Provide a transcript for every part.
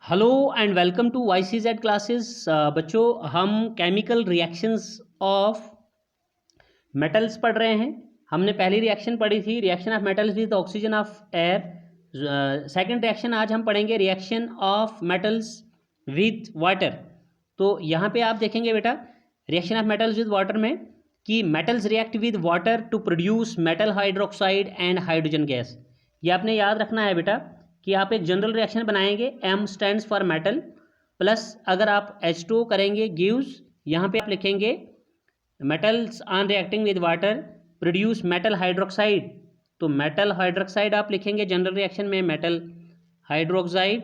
Hello and welcome to YCZ classes. बच्चों, हम chemical reactions of metals पढ़ रहे हैं। हमने पहली रिएक्शन पढ़ी थी, reaction of metals with oxygen of air. Second reaction आज हम पढ़ेंगे, reaction of metals with water. तो यहाँ पे आप देखेंगे बेटा, reaction of metals with water में कि metals react with water to produce metal hydroxide and hydrogen gas. ये आपने याद रखना है बेटा कि आप एक जनरल रिएक्शन बनाएंगे, M stands for metal, plus अगर आप H2O करेंगे गिव्स, यहाँ पे आप लिखेंगे metals on reacting with water produce metal hydroxide. तो मेटल हाइड्रोक्साइड आप लिखेंगे जनरल रिएक्शन में मेटल हाइड्रोक्साइड,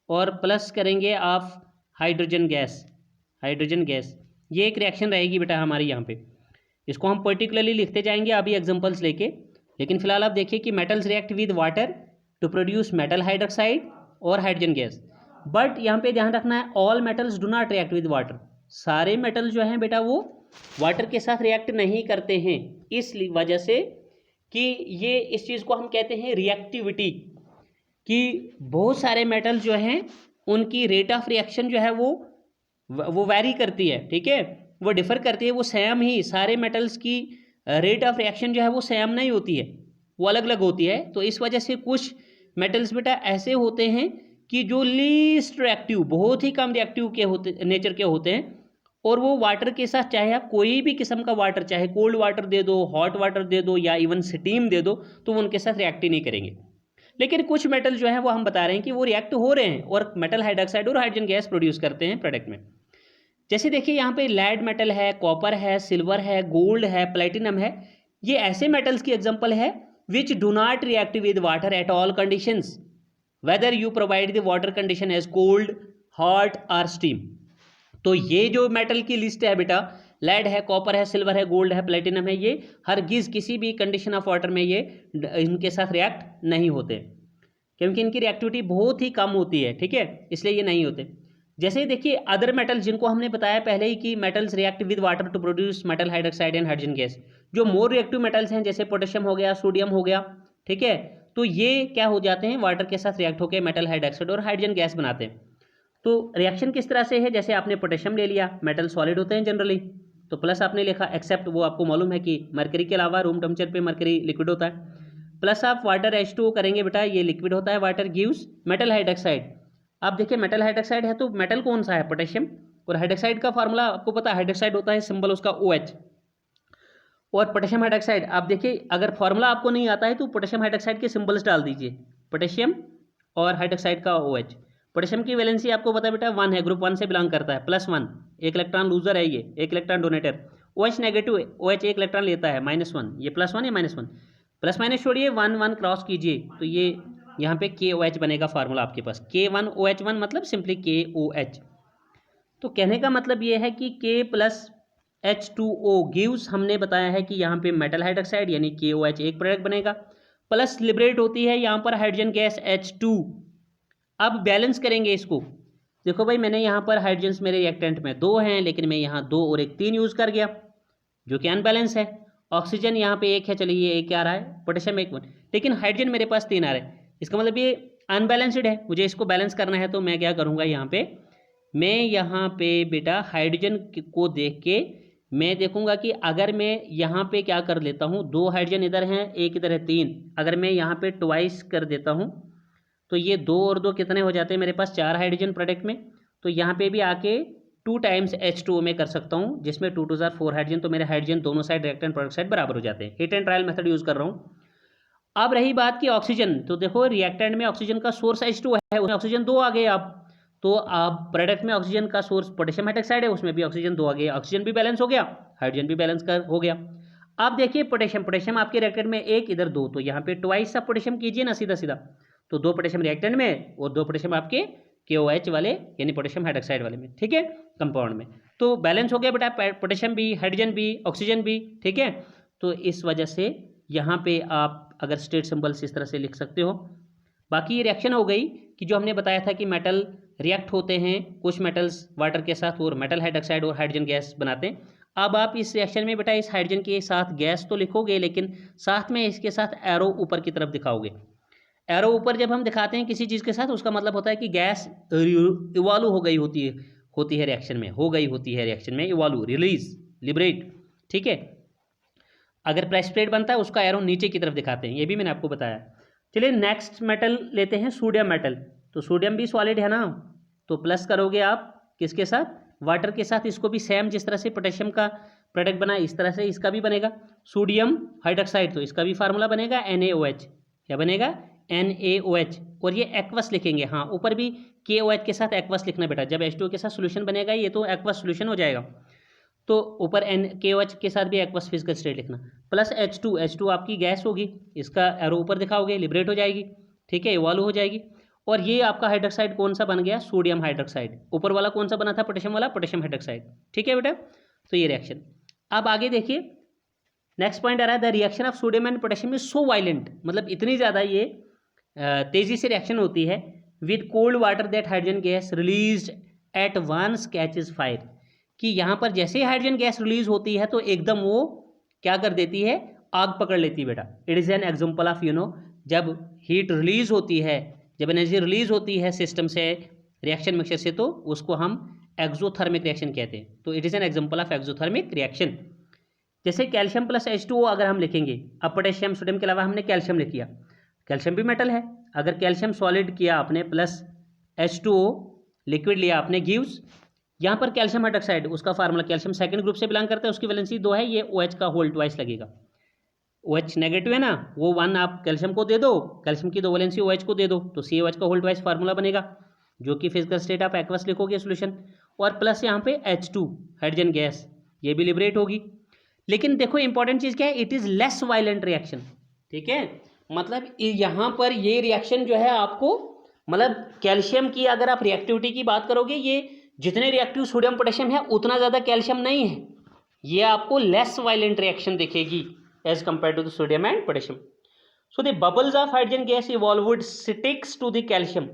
और प्लस करेंगे आप हाइड्रोजन गैस। हाइड्रोजन गैस ये एक रिएक्शन रहेगी बेटा हमारी यहाँ पे। इसको हम पर्टिकुलरली लिखते जाएंगे अभी एग्जांपल्स लेके, लेकिन फिलहाल आप देखिए कि metals react with water to produce metal hydroxide और हाइड्रोजन गैस। बट यहाँ पे ध्यान रखना है, all metals do not react with water. सारे मेटल जो हैं बेटा वो वाटर के साथ रिएक्ट नहीं करते हैं, इस वजह से कि ये इस चीज़ को हम कहते हैं रिएक्टिविटी, कि बहुत सारे मेटल जो हैं उनकी रेट ऑफ रिएक्शन जो है वो वैरी करती है, ठीक है, वो डिफर करती है। वो सेम ही सारे मेटल्स की रेट ऑफ रिएक्शन जो है वो सेम नहीं होती है, वो अलग अलग होती है। तो इस वजह से कुछ मेटल्स बेटा ऐसे होते हैं कि जो लीस्ट रिएक्टिव, बहुत ही कम रिएक्टिव के होते नेचर के होते हैं, और वो वाटर के साथ चाहे आप कोई भी किस्म का वाटर, चाहे कोल्ड वाटर दे दो, हॉट वाटर दे दो, या इवन स्टीम दे दो, तो वो उनके साथ रिएक्ट ही नहीं करेंगे। लेकिन कुछ मेटल जो है वो हम बता रहे हैं कि वो रिएक्ट हो रहे हैं और मेटल हाइड्रोक्साइड और हाइड्रोजन गैस प्रोड्यूस करते हैं प्रोडक्ट में। जैसे देखिए यहाँ पे लेड मेटल है, कॉपर है, सिल्वर है, गोल्ड है, प्लेटिनम है। ये ऐसे मेटल्स की एग्जांपल है which do not react with water at all conditions, whether you provide the water condition as cold, hot और स्टीम। तो ये जो मेटल की लिस्ट है बेटा, लेड है, कॉपर है, सिल्वर है, गोल्ड है, प्लेटिनम है, ये हरगिज किसी भी कंडीशन ऑफ वाटर में ये इनके साथ रिएक्ट नहीं होते, क्योंकि इनकी रिएक्टिविटी बहुत ही कम होती है, ठीक है, इसलिए ये नहीं होते। जैसे देखिए अदर मेटल्स जिनको हमने बताया पहले ही कि metals react with water to produce metal hydroxide and hydrogen gas, जो मोर रिएक्टिव मेटल्स हैं जैसे पोटेशियम हो गया, सोडियम हो गया, ठीक है, तो ये क्या हो जाते हैं, वाटर के साथ रिएक्ट होकर मेटल हाइड्रोक्साइड और हाइड्रोजन गैस बनाते हैं। तो रिएक्शन किस तरह से है, जैसे आपने पोटेशियम ले लिया, मेटल सॉलिड होते हैं जनरली, तो प्लस आपने लिखा एक्सेप्ट, वो आपको मालूम है कि मरकरी के अलावा रूम टेम्परेचर पे मरकरी लिक्विड होता है, प्लस आप वाटर H2O करेंगे बेटा, ये लिक्विड होता है, वाटर गिव्स मेटल हाइड्रोक्साइड। आप देखिए मेटल हाइड्रोक्साइड है तो मेटल कौन सा है, पोटेशियम, और हाइड्रोक्साइड का फार्मूला आपको पता है, हाइड्रोक्साइड होता है सिंबल उसका OH, और पोटेशियम हाइड्रोक्साइड आप देखिए अगर फार्मूला आपको नहीं आता है तो पोटेशियम हाइड्रोक्साइड के सिंबल्स डाल दीजिए, पोटेशियम और हाइड्रोक्साइड का OH। पोटेशियम की वैलेंसी आपको पता है बेटा 1 है, ग्रुप 1 से बिलोंग करता है, +1, एक इलेक्ट्रॉन लूजर है, ये एक इलेक्ट्रॉन डोनेटर। OH नेगेटिव है, OH एक इलेक्ट्रॉन लेता है, -1, ये +1 या -1, प्लस माइनस छोड़िए, 1 1 क्रॉस कीजिए, तो ये यहाँ पे KOH बनेगा फार्मूला आपके पास, K1OH1 मतलब सिंपली KOH। तो कहने का मतलब ये है कि K प्लस H2O गिव्स, हमने बताया है कि यहाँ पे मेटल हाइड्रोक्साइड यानी KOH एक प्रोडक्ट बनेगा, प्लस लिबरेट होती है यहाँ पर हाइड्रोजन गैस H2। अब बैलेंस करेंगे इसको, देखो भाई मैंने यहाँ पर हाइड्रोजन्स मेरे रिएक्टेंट में 2 हैं, लेकिन मैं यहाँ 2 और 1 3 यूज़ कर गया, जो कि अनबैलेंस है। ऑक्सीजन यहाँ पे 1 है, चलिए ये 1 क्या आ रहा है, पोटेशियम 1, लेकिन हाइड्रोजन मेरे पास 3 आ रहा है, इसका मतलब ये अनबैलेंस्ड है। मुझे इसको बैलेंस करना है तो मैं क्या करूँगा, यहाँ पे बेटा हाइड्रोजन को देख के मैं देखूंगा कि अगर मैं यहाँ पे क्या कर लेता हूँ, 2 हाइड्रोजन इधर हैं, 1 इधर है, 3, अगर मैं यहाँ पे ट्वाइस कर देता हूँ तो ये 2 और 2 कितने हो जाते हैं मेरे पास, 4 हाइड्रोजन प्रोडक्ट में। तो यहाँ पे भी आके 2 टाइम्स H2O में कर सकता हूँ, जिसमें 2 2 4 हाइड्रोजन, तो मेरे हाइड्रोजन दोनों साइड रिएक्टेंट प्रोडक्ट साइड बराबर हो जाते हैं। Hit and trial method use कर रहा हूँ। अब रही बात की ऑक्सीजन, तो देखो रिएक्टेंट में ऑक्सीजन का सोर्स H2 है, उसमें ऑक्सीजन 2 आ गए। अब तो अब प्रोडक्ट में ऑक्सीजन का सोर्स पोटेशियम हाइड्रोक्साइड है, उसमें भी ऑक्सीजन 2 आ गए, ऑक्सीजन भी बैलेंस हो गया, हाइड्रोजन भी बैलेंस कर हो गया। अब देखिए पोटेशियम आपके रिएक्टेंट में 1 इधर 2, तो यहाँ पे ट्वाइस आप पोटेशियम कीजिए ना सीधा सीधा, तो 2 पोटेशियम रिएक्टेंट में और 2 पोटेशियम आपके KOH वाले यानी पोटेशियम हाइड्रोक्साइड वाले में, ठीक है, कंपाउंड में। तो बैलेंस हो गया बेटा, पोटेशियम भी, हाइड्रोजन भी, ऑक्सीजन भी, ठीक है। तो इस वजह से यहाँ पे आप अगर स्टेट सिंबल्स इस तरह से लिख सकते हो। बाकी ये रिएक्शन हो गई कि जो हमने बताया था कि मेटल रिएक्ट होते हैं कुछ मेटल्स वाटर के साथ और मेटल हाइड्रोक्साइड और हाइड्रोजन गैस बनाते हैं। अब आप इस रिएक्शन में बेटा इस हाइड्रोजन के साथ गैस तो लिखोगे, लेकिन साथ में इसके साथ एरो ऊपर की तरफ दिखाओगे। एरो ऊपर जब हम दिखाते हैं किसी चीज़ के साथ, उसका मतलब होता है कि गैस इवॉल्व हो गई होती है रिएक्शन में, हो गई होती है रिएक्शन में, इवॉल्व, रिलीज, लिबरेट, ठीक है। अगर प्रेसिपिटेट बनता है उसका एरो नीचे की तरफ दिखाते हैं, ये भी मैंने आपको बताया। चलिए नेक्स्ट मेटल लेते हैं, सोडियम मेटल। तो सोडियम भी सॉलिड है ना, तो प्लस करोगे आप किसके साथ, वाटर के साथ। इसको भी सेम जिस तरह से पोटेशियम का प्रोडक्ट बना इस तरह से इसका भी बनेगा सोडियम हाइड्रोक्साइड, तो इसका भी फार्मूला बनेगा NaOH। क्या बनेगा, NaOH। और ये एक्वस लिखेंगे, हाँ ऊपर भी KOH के साथ एक्वस लिखना बेटा, जब H2O के साथ सोल्यूशन बनेगा ये तो एक्वस सोल्यूशन हो जाएगा, तो ऊपर KOH के साथ भी एक्वस फिजिकल स्टेट लिखना, प्लस H2 आपकी गैस होगी, इसका एरो ऊपर दिखाओगे, लिबरेट हो जाएगी, ठीक है, इवॉल्व हो जाएगी। और ये आपका हाइड्रोक्साइड कौन सा बन गया, सोडियम हाइड्रोक्साइड। ऊपर वाला कौन सा बना था, पोटेशियम वाला, पोटेशियम हाइड्रोक्साइड, ठीक है बेटा। तो ये रिएक्शन। अब आगे देखिए नेक्स्ट पॉइंट आ रहा है, the reaction of sodium and potassium is so violent, मतलब इतनी ज़्यादा ये तेज़ी से रिएक्शन होती है with cold water that hydrogen gas release at once catches fire, कि यहाँ पर जैसे ही हाइड्रोजन गैस रिलीज होती है तो एकदम वो क्या कर देती है, आग पकड़ लेती है बेटा। It is an example of जब हीट रिलीज होती है, जब एनर्जी रिलीज होती है सिस्टम से, रिएक्शन मिक्सचर से, तो उसको हम एक्सोथर्मिक रिएक्शन कहते हैं। तो it is an example of exothermic reaction. जैसे कैल्शियम प्लस H2O अगर हम लिखेंगे, अब पोटेशियम सोडियम के अलावा हमने कैल्शियम लिख किया, कैल्शियम भी मेटल है, अगर कैल्शियम सॉलिड किया आपने प्लस H2O लिक्विड लिया आपने, गिव्स, यहाँ पर कैल्शियम हाइड्रोक्साइड, उसका फार्मूला, कैल्शियम सेकंड ग्रुप से बिलोंग करता है, उसकी वैलेंसी 2 है, ये OH का होल ट्वाइस लगेगा। OH नेगेटिव है ना, वो 1 आप कैल्शियम को दे दो, कैल्शियम की 2 वैलेंसी OH को दे दो, तो COH का होल ट्वाइस फार्मूला बनेगा, जो कि फिजिकल स्टेट आप एक्वस लिखोगे सोल्यूशन, और प्लस यहाँ पे H2 हाइड्रोजन गैस, ये भी लिबरेट होगी। लेकिन देखो इंपॉर्टेंट चीज़ क्या है, it is less violent reaction, ठीक है। मतलब यहाँ पर ये रिएक्शन जो है आपको, मतलब कैल्शियम की अगर आप रिएक्टिविटी की बात करोगे, ये जितने रिएक्टिव सोडियम पोटेशियम है उतना ज़्यादा कैल्शियम नहीं है, ये आपको लेस वायलेंट रिएक्शन दिखेगी as compare to the sodium and potassium. So the bubbles of hydrogen gas evolved sticks to the calcium,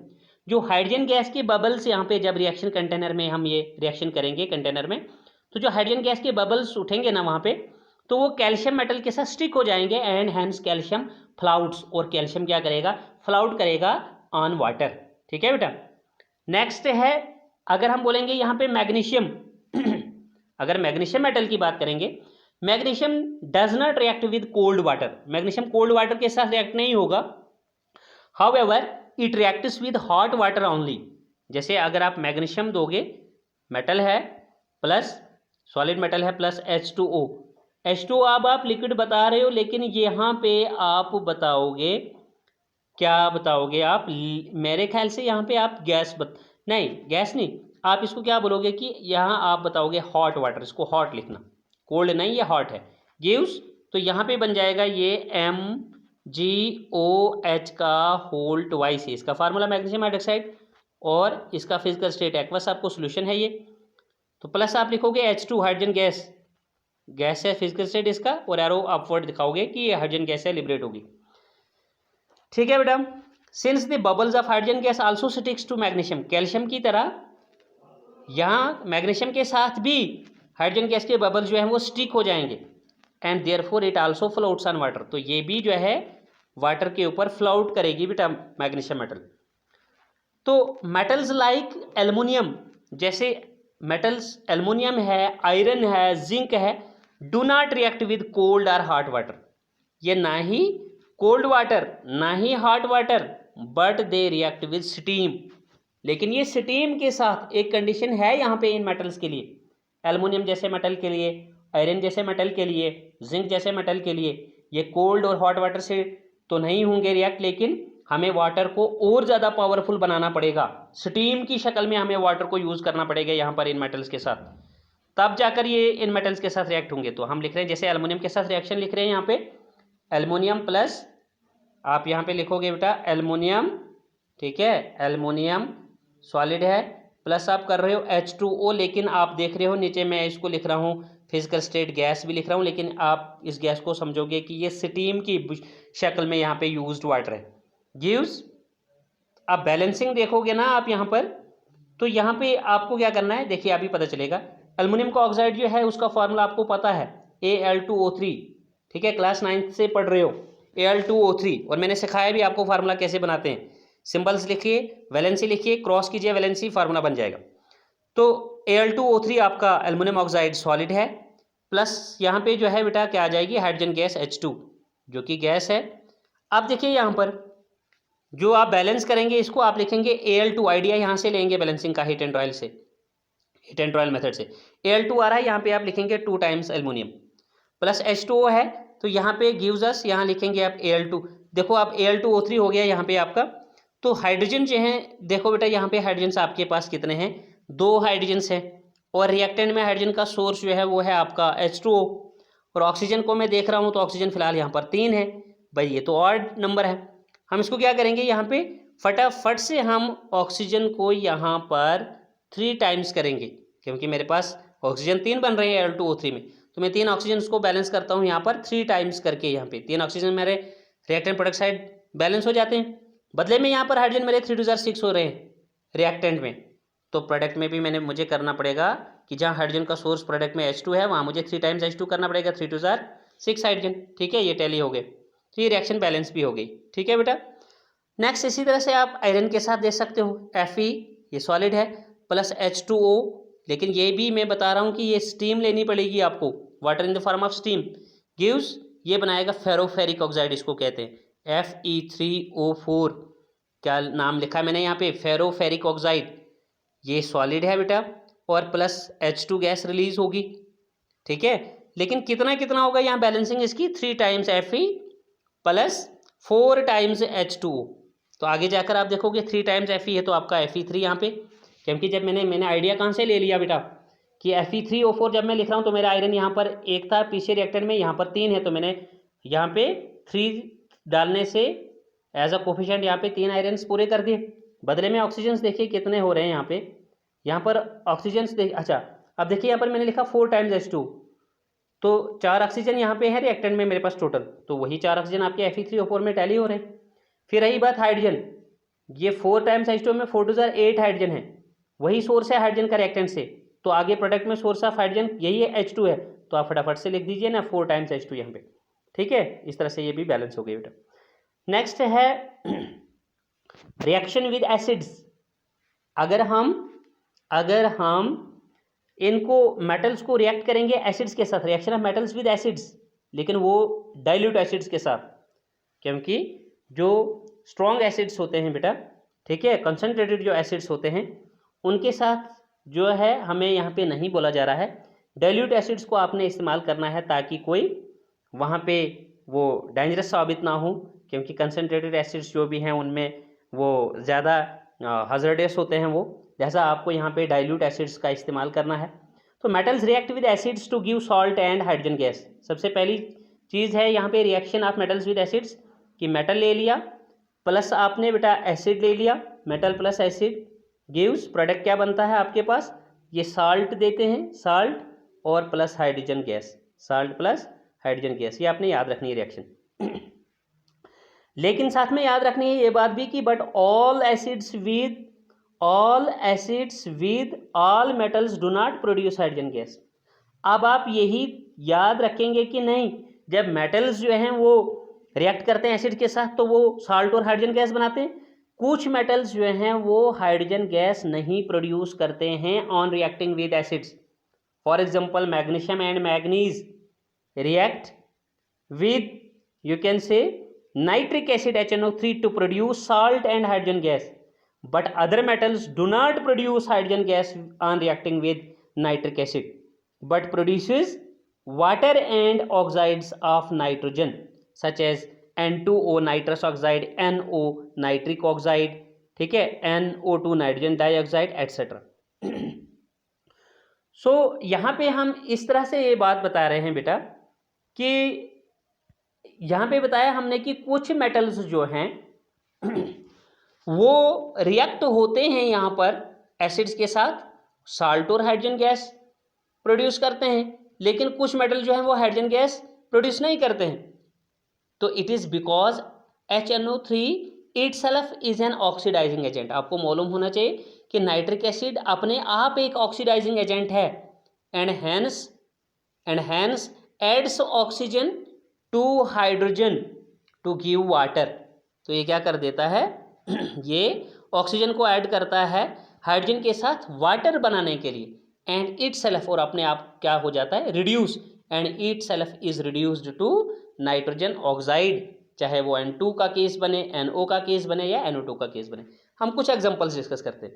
जो हाइड्रोजन गैस के बबल्स यहाँ पे जब रिएक्शन कंटेनर में हम ये रिएक्शन करेंगे कंटेनर में, तो जो हाइड्रोजन गैस के बबल्स उठेंगे ना वहाँ पे, तो वो कैल्शियम मेटल के साथ स्टिक हो जाएंगे एंड हैंस कैल्शियम फ्लाउट्स, और कैल्शियम क्या करेगा, फ्लाउट करेगा ऑन वाटर, ठीक है बेटा। नेक्स्ट है, अगर हम बोलेंगे यहाँ पे मैग्नीशियम अगर मैग्नीशियम मेटल की बात करेंगे, magnesium does not react with cold water, magnesium cold water के साथ रिएक्ट नहीं होगा, however it reacts with hot water only. जैसे अगर आप मैग्नीशियम दोगे, मेटल है प्लस सॉलिड मेटल है प्लस H2O अब आप लिक्विड बता रहे हो, लेकिन यहाँ पे आप बताओगे, क्या बताओगे आप, मेरे ख्याल से यहाँ पे आप नहीं गैस नहीं, आप इसको क्या बोलोगे कि यहाँ आप बताओगे हॉट वाटर, इसको हॉट लिखना, कोल्ड नहीं, ये हॉट है, गिव्स, तो यहाँ पे बन जाएगा ये MgOH का होल ट्वाइस है, इसका फार्मूला मैग्नीशियम हाइड्रोक्साइड, और इसका फिजिकल स्टेट एक्वस आपको सोल्यूशन है ये, तो प्लस आप लिखोगे H2 हाइड्रोजन गैस है फिजिकल स्टेट इसका, और एरो अपवर्ड दिखाओगे कि ये हाइड्रोजन गैस है, लिबरेट होगी, ठीक है बेटा। Since the bubbles of hydrogen gas also sticks to magnesium, calcium की तरह यहाँ मैग्नीशियम के साथ भी हाइड्रोजन गैस के बबल्स जो हैं वो स्टिक हो जाएंगे, and therefore it also floats on water, तो ये भी जो है वाटर के ऊपर फ्लोट करेगी बेटा मैग्नीशियम मेटल। तो मेटल्स लाइक एल्युमिनियम, जैसे मेटल्स एल्युमिनियम है, आयरन है, जिंक है, do not react with cold और हॉट वाटर, ये ना ही कोल्ड वाटर ना ही hot water, but they react with steam, लेकिन ये स्टीम के साथ एक कंडीशन है यहाँ पे इन मेटल्स के लिए, एल्युमिनियम जैसे मेटल के लिए, आयरन जैसे मेटल के लिए, जिंक जैसे मेटल के लिए, ये कोल्ड और हॉट वाटर से तो नहीं होंगे रिएक्ट, लेकिन हमें वाटर को और ज़्यादा पावरफुल बनाना पड़ेगा, स्टीम की शक्ल में हमें वाटर को यूज़ करना पड़ेगा यहाँ पर इन मेटल्स के साथ, तब जाकर ये इन मेटल्स के साथ रिएक्ट होंगे। तो हम लिख रहे हैं जैसे एल्युमिनियम के साथ रिएक्शन लिख रहे हैं यहाँ पे, एल्युमिनियम प्लस आप यहाँ पे लिखोगे बेटा एल्युमिनियम, ठीक है, एल्युमिनियम सॉलिड है, प्लस आप कर रहे हो H2O, लेकिन आप देख रहे हो नीचे मैं इसको लिख रहा हूँ फिजिकल स्टेट गैस भी लिख रहा हूँ, लेकिन आप इस गैस को समझोगे कि ये स्टीम की शक्ल में यहाँ पे यूज्ड वाटर है, गिव्स। अब बैलेंसिंग देखोगे ना आप यहाँ पर, तो यहाँ पे आपको क्या करना है, देखिए अभी पता चलेगा। एल्युमिनियम का ऑक्साइड जो है उसका फॉर्मूला आपको पता है, Al2O3, ठीक है, क्लास 9 से पढ़ रहे हो। Al2O3, और मैंने सिखाया भी आपको फार्मूला कैसे बनाते हैं। सिंबल्स लिखिए, वैलेंसी लिखिए, क्रॉस कीजिए वैलेंसी, फार्मूला बन जाएगा। तो Al2O3 आपका एल्युमिनियम ऑक्साइड सॉलिड है, प्लस यहाँ पे जो है बेटा क्या आ जाएगी, हाइड्रोजन गैस H2 जो कि गैस है। अब देखिए यहाँ पर जो आप बैलेंस करेंगे इसको आप लिखेंगे Al2, आइडिया यहाँ से लेंगे बैलेंसिंग का, हीट एंड ऑयल से, हीट एंड ऑयल मेथड से। Al2 आ रहा है, यहाँ पे आप लिखेंगे 2 टाइम्स एल्युमिनियम, प्लस H2O है तो यहाँ पे गिव्स अस, यहाँ लिखेंगे आप Al2। देखो आप Al2O3 हो गया यहाँ पे आपका। तो हाइड्रोजन जो है, देखो बेटा यहाँ पे हाइड्रोजन आपके पास कितने हैं, 2 हाइड्रोजन हैं, और रिएक्टेंट में हाइड्रोजन का सोर्स जो है वो है आपका H2O, और ऑक्सीजन को मैं देख रहा हूँ तो ऑक्सीजन फिलहाल यहाँ पर 3 है। भाई ये तो ऑड नंबर है, हम इसको क्या करेंगे, यहाँ पे फटाफट से हम ऑक्सीजन को यहाँ पर 3 टाइम्स करेंगे, क्योंकि मेरे पास ऑक्सीजन 3 बन रहे हैं Al2O3 में, तो मैं 3 ऑक्सीजन को बैलेंस करता हूँ यहाँ पर 3 टाइम्स करके। यहाँ पे 3 ऑक्सीजन मेरे रिएक्टेंट प्रोडक्ट साइड बैलेंस हो जाते हैं, बदले में यहाँ पर हाइड्रोजन मेरे 3 2 6 हो रहे हैं रिएक्टेंट में। तो प्रोडक्ट में भी मुझे करना पड़ेगा कि जहाँ हाइड्रोजन का सोर्स प्रोडक्ट में H2 है वहाँ मुझे 3 टाइम्स H2 करना पड़ेगा, 3 2 6 हाइड्रोजन। ठीक है, ये टैली हो गए, तो ये रिएक्शन बैलेंस भी हो गई। ठीक है बेटा, नेक्स्ट इसी तरह से आप आयरन के साथ दे सकते हो, Fe ये सॉलिड है, प्लस H2O, लेकिन ये भी मैं बता रहा हूँ कि ये स्टीम लेनी पड़ेगी आपको, water in the form of steam gives, ये बनाएगा फेरोफेरिक ऑक्साइड, इसको कहते हैं Fe3O4। क्या नाम लिखा है मैंने यहाँ पे, फेरोफेरिक ऑक्साइड, ये सॉलिड है बेटा, और प्लस H2 गैस रिलीज होगी। ठीक है, लेकिन कितना कितना होगा यहाँ बैलेंसिंग इसकी, 3 times Fe plus 4 times H2O। तो आगे जाकर आप देखोगे 3 टाइम्स Fe है तो आपका Fe3 यहाँ पे, क्योंकि जब मैंने आइडिया कहाँ से ले लिया बेटा कि Fe3O4 जब मैं लिख रहा हूँ तो मेरा आयरन यहाँ पर 1 था पीछे रिएक्टर में, यहाँ पर 3 है, तो मैंने यहाँ पे 3 डालने से एज अ कोफिशिएंट यहाँ पे 3 आयरन्स पूरे कर दिए। बदले में ऑक्सीजन देखिए कितने हो रहे हैं यहाँ पर ऑक्सीजन अच्छा अब देखिए यहाँ पर मैंने लिखा 4 टाइम्स H2, तो 4 ऑक्सीजन यहाँ पे है रिएक्टेंट में मेरे पास टोटल, तो वही 4 ऑक्सीजन आपके Fe3O4 में टैली हो रहे हैं। फिर रही बात हाइड्रोजन, ये 4 टाइम्स H2 में 4 2 8 हाइड्रोजन है, वही सोर्स है हाइड्रोजन का रिएक्टेंट से, तो आगे प्रोडक्ट में सोर्स ऑफ हाइड्रोजन यही है H2 है, तो आप फटाफट से लिख दीजिए ना 4 टाइम्स H2 यहाँ पे। ठीक है, इस तरह से ये भी बैलेंस हो गई बेटा। नेक्स्ट है रिएक्शन विद एसिड्स। अगर हम इनको मेटल्स को रिएक्ट करेंगे एसिड्स के साथ, reaction of metals with acids, लेकिन वो डाइल्यूट एसिड्स के साथ, क्योंकि जो स्ट्रॉन्ग एसिड्स होते हैं बेटा, ठीक है, कंसनट्रेटेड जो एसिड्स होते हैं उनके साथ जो है हमें यहाँ पे नहीं बोला जा रहा है, डाइल्यूट एसिड्स को आपने इस्तेमाल करना है ताकि कोई वहाँ पे वो डेंजरस साबित ना हो, क्योंकि कंसनट्रेटेड एसिड्स जो भी हैं उनमें वो ज़्यादा हजरडस होते हैं, वो जैसा आपको यहाँ पे डाइल्यूट एसिड्स का इस्तेमाल करना है। तो metals react with acids to give salt and hydrogen gas. सबसे पहली चीज़ है यहाँ पे reaction of metals with acids, कि मेटल ले लिया प्लस आपने बेटा एसिड ले लिया, metal plus acid gives product क्या बनता है आपके पास, ये साल्ट देते हैं, साल्ट और plus hydrogen gas, salt plus hydrogen gas, ये आपने याद रखनी है रिएक्शन। लेकिन साथ में याद रखनी है ये बात भी कि but all acids with all metals do not produce hydrogen gas. अब आप यही याद रखेंगे कि नहीं, जब मेटल्स जो हैं वो रिएक्ट करते हैं एसिड के साथ तो वो साल्ट और हाइड्रोजन गैस बनाते हैं, कुछ मेटल्स जो हैं वो हाइड्रोजन गैस नहीं प्रोड्यूस करते हैं on reacting with acids. For example magnesium and manganese react with you can say nitric acid HNO3 to produce salt and hydrogen gas, but other metals do not produce hydrogen gas on reacting with nitric acid but produces water and oxides of nitrogen such as N2O nitrous oxide, NO nitric oxide, ठीक है, NO2 nitrogen dioxide etcetera. सो यहाँ पे हम इस तरह से ये बात बता रहे हैं बेटा कि यहाँ पे बताया हमने कि कुछ मेटल्स जो हैं वो रिएक्ट होते हैं यहाँ पर एसिड्स के साथ, साल्ट और हाइड्रोजन गैस प्रोड्यूस करते हैं, लेकिन कुछ मेटल जो हैं वो हाइड्रोजन गैस प्रोड्यूस नहीं करते हैं। तो it is because HNO3 itself is an oxidising agent. आपको मालूम होना चाहिए कि नाइट्रिक एसिड अपने आप एक ऑक्सीडाइजिंग एजेंट है, and hence adds oxygen to hydrogen to give water, तो ये क्या कर देता है ये ऑक्सीजन को ऐड करता है हाइड्रोजन के साथ वाटर बनाने के लिए, एंड इट सेल्फ, और अपने आप क्या हो जाता है reduce, and itself is reduced to nitrogen oxide, चाहे वो N2 का केस बने, NO का केस बने या NO2 का केस बने। हम कुछ एग्जांपल्स डिस्कस करते हैं।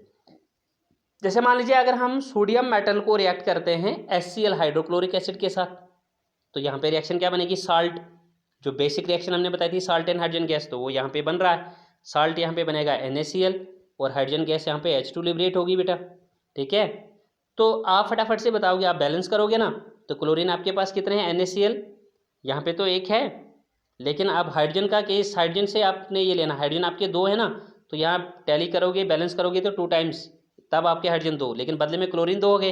जैसे मान लीजिए अगर हम सोडियम मेटल को रिएक्ट करते हैं HCl हाइड्रोक्लोरिक एसिड के साथ, तो यहाँ पे रिएक्शन क्या बनेगी, साल्ट, जो बेसिक रिएक्शन हमने बताई थी साल्ट एंड हाइड्रोजन गैस, तो वो यहाँ पे बन रहा है, साल्ट यहाँ पे बनेगा NaCl और हाइड्रोजन गैस यहाँ पे H2 लिबरेट होगी बेटा, ठीक है। तो आप फटाफट से बताओगे, आप बैलेंस करोगे ना, तो क्लोरीन आपके पास कितने हैं, NaCl यहाँ पे तो एक है, लेकिन अब हाइड्रोजन का केस, हाइड्रोजन से आपने ये लेना, हाइड्रोजन आपके दो है ना, तो यहाँ टैली करोगे बैलेंस करोगे तो 2 टाइम्स, तब आपके हाइड्रोजन 2, लेकिन बदले में क्लोरीन 2 हो गए,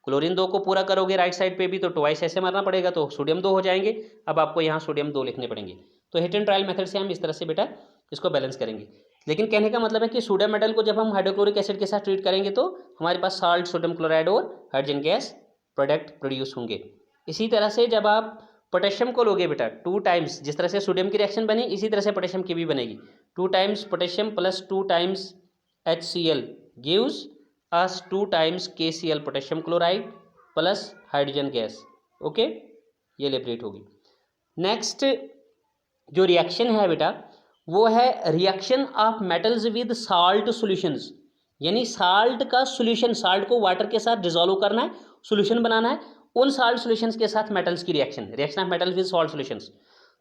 क्लोरीन 2 को पूरा करोगे राइट साइड पे भी तो ट्वाइस ऐसे मारना पड़ेगा, तो सोडियम 2 हो जाएंगे। अब आपको यहाँ सोडियम 2 लिखने पड़ेंगे। तो हिट एंड ट्रायल मेथड से हम इस तरह से बेटा इसको बैलेंस करेंगे। लेकिन कहने का मतलब है कि सोडियम मेटल को जब हम हाइड्रोक्लोरिक एसिड के साथ ट्रीट करेंगे तो हमारे पास साल्ट, सोडियम क्लोराइड और हाइड्रोजन गैस प्रोडक्ट प्रोड्यूस होंगे। इसी तरह से जब आप पोटेशियम को लोगे बेटा 2 टाइम्स, जिस तरह से सोडियम की रिएक्शन बनी इसी तरह से पोटेशियम की भी बनेगी, 2 times potassium plus 2 times HCl gives us 2 times KCl potassium chloride plus hydrogen gas, okay, ये लिबरेट होगी। नेक्स्ट जो रिएक्शन है बेटा वो है reaction of metals with salt solutions, यानी साल्ट का सॉल्यूशन, साल्ट को वाटर के साथ डिसॉल्व करना है, सॉल्यूशन बनाना है, उन साल्ट सॉल्यूशंस के साथ मेटल्स की reaction, reaction of metals with salt solutions.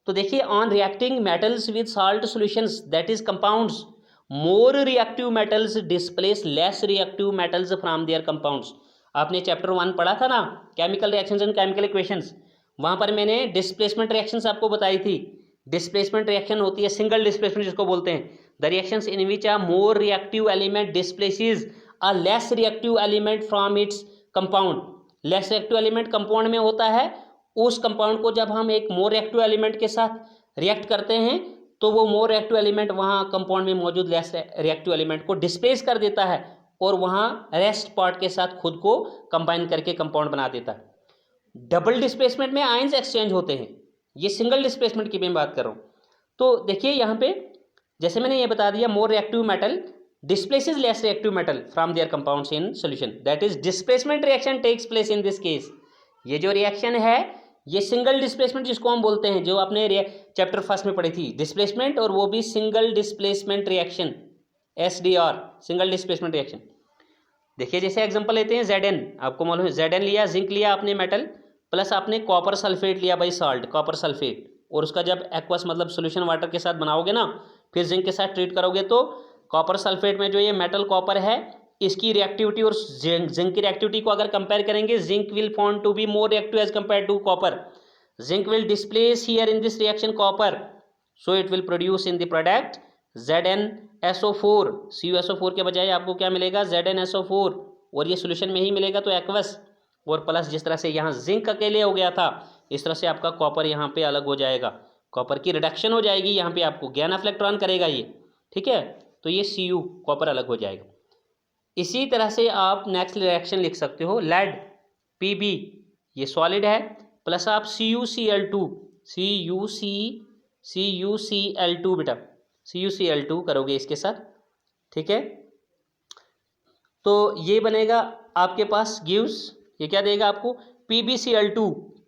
तो देखिए on reacting metals with salt solutions that is compounds, more reactive metals displace less reactive metals from there compounds. आपने चैप्टर 1 पढ़ा था ना, chemical reactions and chemical equations, वहां पर मैंने displacement reactions आपको बताई थी। डिस्प्लेसमेंट रिएक्शन होती है सिंगल डिस्प्लेसमेंट जिसको बोलते हैं, the reactions in which a more reactive element displaces a less reactive element from its compound. Less reactive element compound में होता है, उस कंपाउंड को जब हम एक मोर रिएक्टिव एलिमेंट के साथ रिएक्ट करते हैं तो वो मोर रिएक्टिव एलिमेंट वहाँ कंपाउंड में मौजूद लेस रिएक्टिव एलिमेंट को डिस्प्लेस कर देता है और वहाँ रेस्ट पार्ट के साथ खुद को कंबाइन करके कंपाउंड बना देता है। डबल डिस्प्लेसमेंट में आयंस एक्सचेंज होते हैं, ये सिंगल डिस्प्लेसमेंट की मैं बात कर रहा हूँ। तो देखिए यहाँ पे जैसे मैंने ये बता दिया, more reactive metal displaces less reactive metal from their compounds in solution, that is displacement reaction takes place in this case। ये जो रिएक्शन है ये सिंगल डिस्प्लेसमेंट जिसको हम बोलते हैं, जो आपने चैप्टर फर्स्ट में पढ़ी थी, डिस्प्लेसमेंट, और वो भी single displacement reaction, SDR, single displacement reaction. देखिए जैसे एग्जांपल लेते हैं Zn, आपको मालूम है Zn लिया, जिंक लिया आपने मेटल, प्लस आपने कॉपर सल्फेट लिया बाई साल्ट, कॉपर सल्फेट, और उसका जब एक्वस मतलब सोल्यूशन वाटर के साथ बनाओगे ना, फिर जिंक के साथ ट्रीट करोगे तो कॉपर सल्फेट में जो ये मेटल कॉपर है इसकी रिएक्टिविटी और जिंक की रिएक्टिविटी को अगर कंपेयर करेंगे, zinc will found to be more reactive as compare to copper. Zinc will displace here in this reaction copper, so it will produce in the product ZnSO4। CuSO4 के बजाय आपको क्या मिलेगा, ZnSO4, और ये सोल्यूशन में ही मिलेगा तो एक्वस, और प्लस जिस तरह से यहाँ जिंक अकेले हो गया था इस तरह से आपका कॉपर यहाँ पे अलग हो जाएगा, कॉपर की रिडक्शन हो जाएगी, यहाँ पे आपको ज्ञान ऑफ इलेक्ट्रॉन करेगा ये, ठीक है, तो ये Cu कॉपर अलग हो जाएगा। इसी तरह से आप नेक्स्ट रिएक्शन लिख सकते हो, लेड Pb, ये सॉलिड है, प्लस आप CuCl2 बेटा CuCl2 करोगे इसके साथ, ठीक है, तो ये बनेगा आपके पास गिव्स, ये क्या देगा आपको,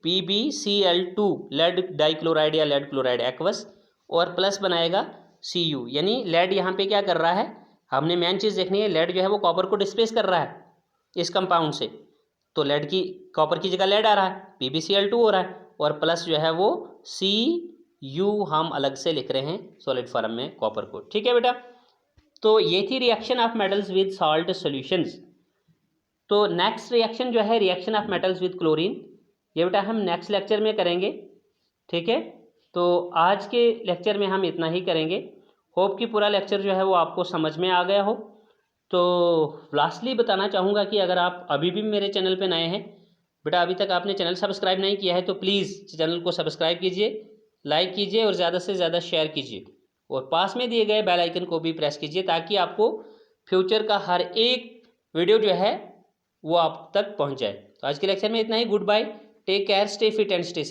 PbCl2 लेड डाइक्लोराइड या लेड क्लोराइड एक्वस, और प्लस बनाएगा Cu, यानी लेड यहाँ पे क्या कर रहा है, हमने मेन चीज़ देखनी है, लेड जो है वो कॉपर को डिस्प्लेस कर रहा है इस कंपाउंड से, तो लेड की कॉपर की जगह लेड आ रहा है, PbCl2 हो रहा है, और प्लस जो है वो Cu हम अलग से लिख रहे हैं सॉलिड फॉर्म में कॉपर को, ठीक है बेटा। तो ये थी reaction of metals with salt solutions. तो नेक्स्ट रिएक्शन जो है reaction of metals with chlorine, ये बेटा हम नेक्स्ट लेक्चर में करेंगे, ठीक है। तो आज के लेक्चर में हम इतना ही करेंगे, होप कि पूरा लेक्चर जो है वो आपको समझ में आ गया हो। तो लास्टली बताना चाहूँगा कि अगर आप अभी भी मेरे चैनल पे नए हैं बेटा, अभी तक आपने चैनल सब्सक्राइब नहीं किया है तो प्लीज़ चैनल को सब्सक्राइब कीजिए, लाइक कीजिए और ज़्यादा से ज़्यादा शेयर कीजिए, और पास में दिए गए बेल आइकन को भी प्रेस कीजिए ताकि आपको फ्यूचर का हर एक वीडियो जो है वो आप तक पहुंच जाए। तो आज के लेक्चर में इतना ही, good bye, take care, stay fit and stay